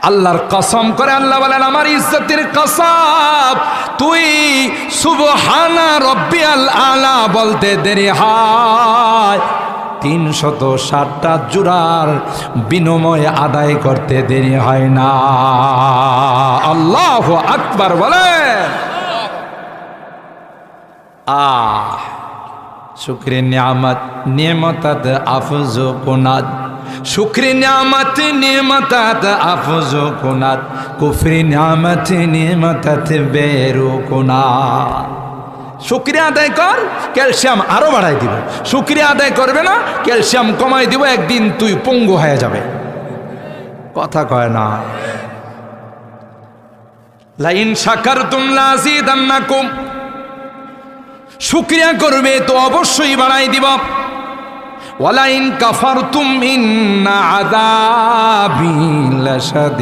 আল্লাহর কসম করে আল্লাহ বলেন, আমার ইজ্জতের কসম, তুই সুবহানা রব্বিয়াল আলা বলতে দেরি হয় 360টা জোড়ার বিনিময়ে আদায় করতে দেরি হয় না। আল্লাহু আকবার বলে। শুকরে নিয়ামত নিয়ামতাত আফজু কুনাত, শুকরে নিয়ামত নিয়ামতাত আফজু কুনাত, কুফরি নিয়ামত নিয়ামতাত বেরু কুনাত। শুকরিয়া আদায় কর, ক্যালসিয়াম আরো বাড়াই দিব। শুকরিয়া আদায় করবে না, ক্যালসিয়াম কমাই দিব, একদিন তুই পঙ্গু হয়ে যাবে। কথা কয় না। লাইন শাকারতুম লাযিদান্নাকুম, শুকরিয়া করবে তো অবশ্যই বাড়াই দিব। ওয়ালাইন কাফারতুম ইন্না আযাবি লাশাদীদ।